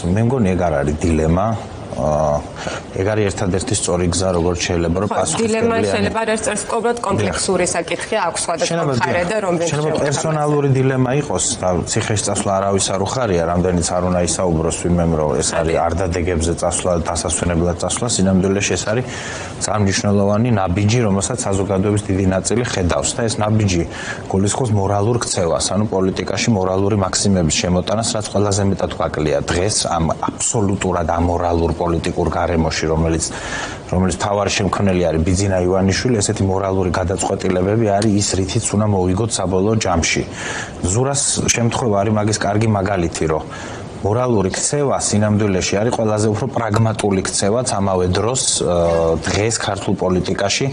მე მგონი ეგ არ არის დილემა. ეგ არის ერთადერთი სწორი გზა, როგორც შეიძლება რომ პასუხისმგებლიანი. დილემა შეიძლება არ არის უბრალოდ კომპლექსური საკითხია, აქვს სხვადასხვა მხარე და რომელიც შეიძლება პერსონალური დილემა იყოს და ციხეში წასვლა არავის არ უხარია, რამდენიც არ უნდა ისაუბროს ვინმემ რომ ეს არის არდადეგებზე წასვლა, დასასვენებლად წასვლა, სინამდვილეში ეს არის წარმმნიშვნელოვანი ნაბიჯი, რომელსაც საზოგადოების დიდი ნაწილი ხედავს და ეს ნაბიჯი გულისხმობს მორალურ ქცევას, ანუ პოლიტიკაში მორალური მაქსიმების შემოტანას, რაც ყველაზე მეტად გვაკლია დღეს ამ აბსოლუტურად ამორალურ პოლიტიკურ გარემოში, რომელიც თავარი შემქმნელი არის ბიძინა ივანიშვილი, ესეთი მორალური გადაწყვეტილებები არის ის, რითიც უნდა მოვიგოთ საბოლოო ჯამში. ზურას შემთხვევა არის მაგის კარგი მაგალითი, რომ მორალური ქცევა სინამდვილეში არის ყველაზე უფრო პრაგმატული ქცევაც ამავე დროს დღეს ქართულ პოლიტიკაში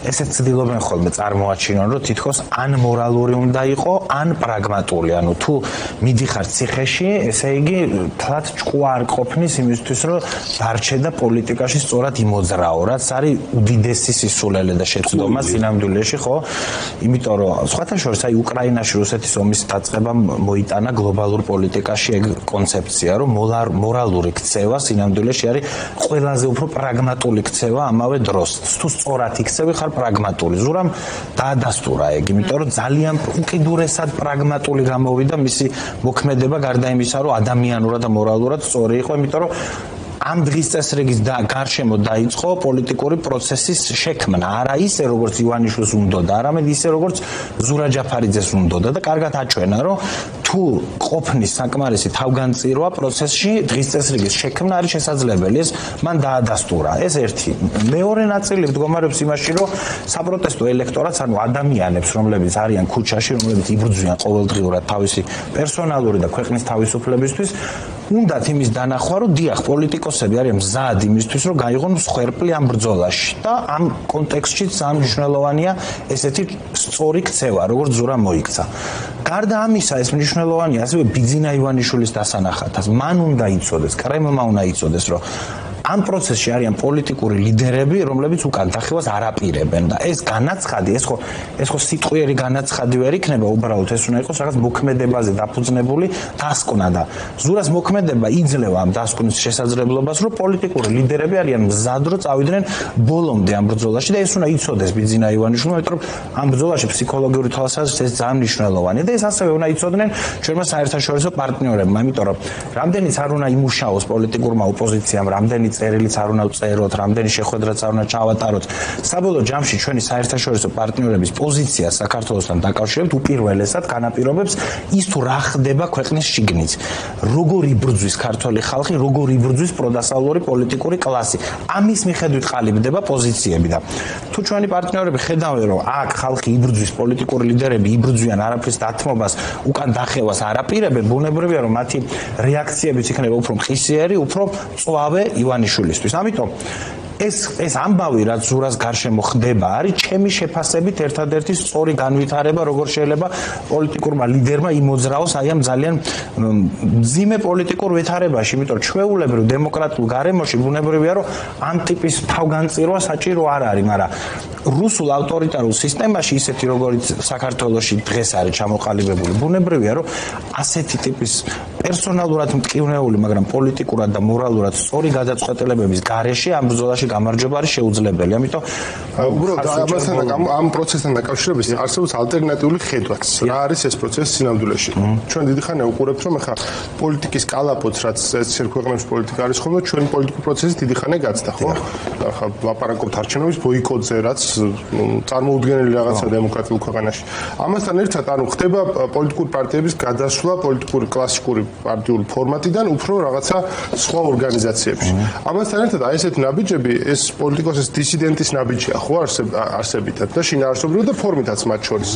ესეც ცდილობენ ხოლმე წარმოაჩინონ რომ თითქოს ან მორალური უნდა იყო ან პრაგმატული ანუ თუ მიდიხარ ციხეში ესე იგი თლად ჭკუა არ ყოფნის იმისთვის რომ დარჩე და პოლიტიკაში სწორად იმოძრაო რაც არის უდიდესი სისულელე და შეცდომა სინამდვილეში ხო იმიტომ რომ სხვათა შორის აი უკრაინაში რუსეთის ომის დაწყებამ მოიტანა გლობალურ პოლიტიკაში ეგ კონცეფცია რომ მორალური ქცევა სინამდვილეში არის ყველაზე უფრო პრაგმატული ქცევა ამავე დროს. თუ სწორად იქცევი ხარ პრაგმატული. ზურამ დაადასტურა ეგ, იმიტომ რომ ძალიან უკიდურესად პრაგმატული გამოვიდა მისი მოქმედება გარდა იმისა, რომ ადამიანურად და მორალურად სწორი იყო, იმიტომ რომ ამ დღის წესრიგის გარშემო დაიწყო პოლიტიკური პროცესის შექმნა. არა ისე როგორც ივანიშვილს უნდოდა, არამედ ისე როგორც ზურა ჯაფარიძეს უნდოდა და კარგად აჩვენა, რომ თუ ყოფნის საკმარისი თავგანწირვა პროცესში დღის წესრიგის შექმნა არის შესაძლებელი. ეს მან დაადასტურა. ეს ერთი. მეორე ნაწილი მდგომარეობს იმაში, რომ საპროტესტო ელექტორატს, ანუ ადამიანებს, რომლებიც არიან ქუჩაში, რომლებიც იბრძვიან ყოველდღიურად თავისი პერსონალური და ქვეყნის თავისუფლებისთვის, უნდათ იმის დანახვა, რომ დიახ, პოლიტიკოსები არიან მზად იმისთვის, რომ გაიღონ მსხვერპლი ამ ბრძოლაში და ამ კონტექსტში ძალიან მნიშვნელოვანია ესეთი სწორი ქცევა, როგორც ზურა მოიქცა. გარდა ამისა, ეს მნიშვნელოვანია ასევე ბიძინა ივანიშვილის დასანახადაც. მან უნდა იცოდეს, კრემლმა უნდა იცოდეს, რომ ამ პროცესში არიან პოლიტიკური ლიდერები, რომლებიც უკან დახევას არ აპირებენ და ეს განაცხადი, ეს ხო სიტყვიერი განაცხადი ვერ იქნება, უბრალოდ ეს უნდა იყოს რაღაც მოქმედებაზე დაფუძნებული დასკვნა და ზურას მოქმედება იძლევა ამ დასკვნის შესაძლებლობას, რომ პოლიტიკური ლიდერები არიან მზად, რომ წავიდნენ ბოლომდე ამ ბრძოლაში და ეს უნდა იცოდეს ბიძინა ივანიშვილმა, იმიტომ რომ ამ ბრძოლაში ფსიქოლოგიური თვალსაზრისით ეს ძალიან მნიშვნელოვანია და ეს ასევე უნდა იცოდნენ ჩვენმა საერთაშორისო პარტნიორებმა, იმიტომ რომ რამდენიც არ უნდა იმუშაოს პოლიტიკურმა ოპოზიციამ, რამდენიც წერილიც არ უნდა წეროთ, რამდენი შეხვედრაც არ უნდა ჩავატაროთ. საბოლოო ჯამში ჩვენი საერთაშორისო პარტნიორების პოზიცია საქართველოსთან დაკავშირებით უპირველესად განაპირობებს ის თუ რა ხდება ქვეყნის შიგნით. როგორ იბრძვის ქართველი ხალხი, როგორ იბრძვის პროდასავლური პოლიტიკური კლასი. ამის მიხედვით ყალიბდება პოზიციები და თუ ჩვენი პარტნიორები ხედავენ, რომ აქ ხალხი იბრძვის, პოლიტიკური ლიდერები იბრძვიან არაფრის დათმობას, უკან დახევას არ აპირებენ, ბუნებრივია რომ მათი რეაქციებიც იქნება უფრო მყისიერი, უფრო მწვავე ივანიშვილისთვის. ამიტომ ეს ამბავი რაც ზურას გარშემო ხდება არის ჩემი შეფასებით ერთადერთი სწორი განვითარება როგორ შეიძლება პოლიტიკურმა ლიდერმა იმოძრაოს აი ამ ძალიან მძიმე პოლიტიკურ ვითარებაში, იმიტომ ჩვეულებრივ დემოკრატიულ გარემოში ბუნებრივია რომ ამ ტიპის თავგანწირვა საჭირო არ არის, მაგრამ რუსულ ავტორიტარულ სისტემაში ისეთი როგორიც საქართველოში დღეს არის ჩამოყალიბებული, ბუნებრივია რომ ასეთი ტიპის პერსონალურად მტკივნეული, მაგრამ პოლიტიკურად და მორალურად სწორი გადაწყვეტილებების გარეშე ამ ბრძოლაში გამარჯვება არის შეუძლებელი. ამიტომ უბრალოდ ამ პროცესთან დაკავშირებით არსებობს ალტერნატიული ხედვაც. რა არის ეს პროცესი სინამდვილეში? ჩვენ დიდი ხანია უყურებთ, რომ ახლა პოლიტიკის კალაპოც, რაც ერთ ქვეყნებში პოლიტიკა არის ხოლმე, ჩვენ პოლიტიკური პროცესი დიდი ხანია გაცდა, ხო? ახლა ლაპარაკობთ არჩევნების ბოიკოტზე, რაც წარმოუდგენელი რაღაცა დემოკრატიულ ქვეყანაში. ამასთან ერთად, ანუ ხდება პოლიტიკური პარტიების გადასვლა პოლიტიკური კლასიკური პარტიული ფორმატიდან უფრო რაღაცა სხვა ორგანიზაციებში. ამასთან ერთად, აი ესეთი ნაბიჯები ეს პოლიტიკოსის დისიდენტის ნაბიჯია ხო არსებითად და შინაარსობრივად და ფორმითაც მათ შორის.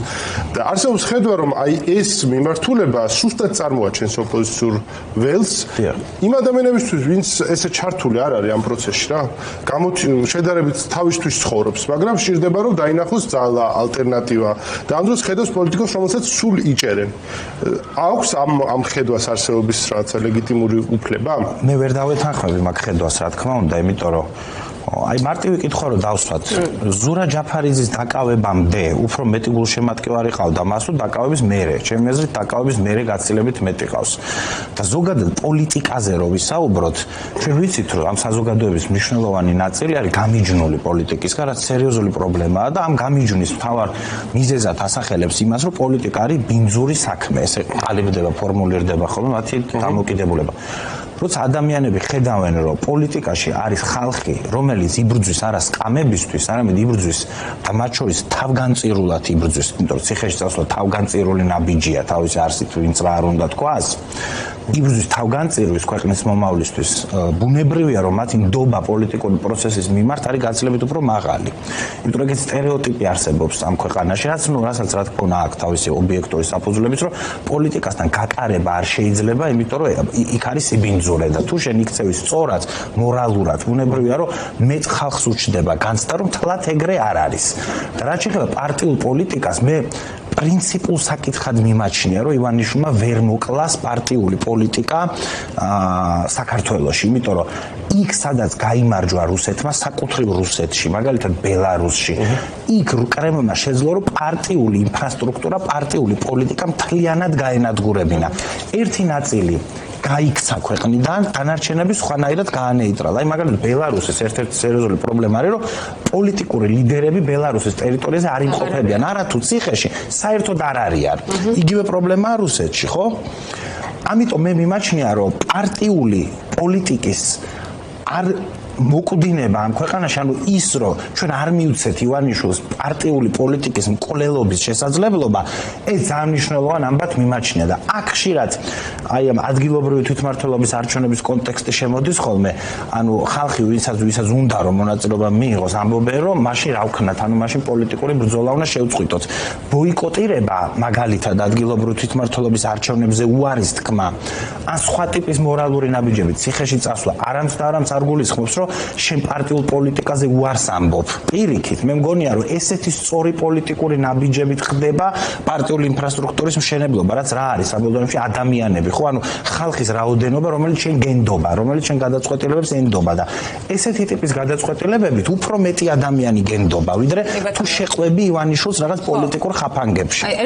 და არსებობს ხედვა რომ აი ეს მიმართულება სუსტად წარმოაჩენს ოპოზიციურ ველს იმ ადამიანებისთვის, ვინც ესე ჩართული არ არის ამ პროცესში რა. შედარებით თავისთვის ცხოვრობს, მაგრამ სჭირდება რომ დაინახოს ძალა, ალტერნატივა და ამ დროს ხედავს პოლიტიკოს, რომელსაც სულ იჭერენ. აქვს ამ ხედვას არსებობის რაღაცა ლეგიტიმური უფლება? მე ვერ დავეთანხმები მაგ ხედვას, რა თქმა უნდა, იმიტომ რომ აი მარტივი კითხვა რომ დავსვათ. ზურა ჯაფარიძის დაკავებამდე უფრო მეტი გულშემატკივარი ყავდა მას, თუ დაკავების მერე. ჩემი აზრით დაკავების მერე გაცილებით მეტი ყავს. და ზოგადად პოლიტიკაზე რო ვისაუბროთ, ჩვენ ვიცით რომ ამ საზოგადოების მნიშვნელოვანი ნაწილი არის გამიჯნული პოლიტიკისგან, რაც სერიოზული პრობლემაა და ამ გამიჯვნის მთავარ მიზეზად ასახელებს იმას, რომ პოლიტიკა არის ბინძური საქმე. ესე ყალიბდება, ფორმულირდება ხოლმე მათი დამოკიდებულება. როცა ადამიანები ხედავენ, რომ პოლიტიკაში არის ხალხი, რომელიც იბრძვის არა სკამებისთვის, არამედ იბრძვის და მათ შორის თავგანწირულად იბრძვის, იმიტომ რომ ციხეში წასვლა თავგანწირული ნაბიჯია, თავისი არსით ვინც რა არ უნდა თქვას. იბრძვის თავგანწირვის ქვეყნის მომავლისთვის ბუნებრივია, რომ მათი ნდობა პოლიტიკური პროცესის მიმართ არის გაცილებით უფრო მაღალი. იმიტომ რომ ეს სტერეოტიპი არსებობს ამ ქვეყანაში, რასაც რა თქმა უნდა აქვს თავისი ობიექტური საფუძვლებით, რომ პოლიტიკასთან გატარება არ შეიძლება, იმიტომ რომ იქ არის სიბინძურე და თუ შენ იქცევი სწორად, მორალურად, ბუნებრივია, რომ მეც ხალხს უჩნდება განცდა, რომ თლათ ეგრე არ არის. და რაც შეეხება პარტიულ პოლიტიკას, მე პრინციპულ საკითხად მიმაჩნია, რომ ივანიშვილმა ვერ მოკლას პარტიული პოლიტიკა საქართველოში, იმიტომ რომ იქ სადაც გაიმარჯვა რუსეთმა, საკუთრივ რუსეთში, მაგალითად ბელარუსში, იქ კრემლმა შეძლო, რომ პარტიული ინფრასტრუქტურა, პარტიული პოლიტიკა მთლიანად გაენადგურებინა. ერთი ნაწილი გაიქცა ქვეყნიდან, დანარჩენები სხვანაირად გაანეიტრალა. აი მაგალითად ბელარუსის ერთ-ერთი სერიოზული პრობლემა არის, რომ პოლიტიკური ლიდერები ბელარუსის ტერიტორიაზე არ იმყოფებიან, არათუ ციხეში, საერთოდ არ არიან. იგივე პრობლემაა რუსეთში, ხო? ამიტომ მე მიმაჩნია, რომ პარტიული პოლიტიკის არ მოკვდინება ამ ქვეყანაში, ანუ ის რომ ჩვენ არ მივცეთ ივანიშვილს პარტიული პოლიტიკის მკვლელობის შესაძლებლობა, ეს ძალიან მნიშვნელოვან ამბად მიმაჩნია და აქ ხშირად აი ამ ადგილობრივი თვითმმართველობის არჩევნების კონტექსტი შემოდის ხოლმე, ანუ ხალხი ვისაც უნდა რომ მონაწილეობა მიიღოს, ამბობენ რომ მაშინ რა ვქნათ, ანუ მაშინ პოლიტიკური ბრძოლა უნდა შევწყვიტოთ. ბოიკოტირება მაგალითად ადგილობრივი თვითმმართველობის არჩევნებზე უარის თქმა, ან სხვა ტიპის მორალური ნაბიჯები, ციხეში წასვლა, არამც და არამც არ გულისხმობს, რომ შენ პარტიულ პოლიტიკაზე უარს ამბობ. პირიქით, მე მგონია, რომ ესეთი სწორი პოლიტიკური ნაბიჯებით ხდება პარტიული ინფრასტრუქტურის მშენებლობა, რაც რა არის საბოლოოში ადამიანები, ხო, ანუ ხალხის რაოდენობა, რომელიც შენ გენდობა, რომელიც შენ გადაწყვეტილებებს ენდობა და ესეთი ტიპის გადაწყვეტილებებით უფრო მეტი ადამიანი გენდობა, ვიდრე თუ შეყვები ივანიშვილს რაღაც პოლიტიკურ ხაფანგებში.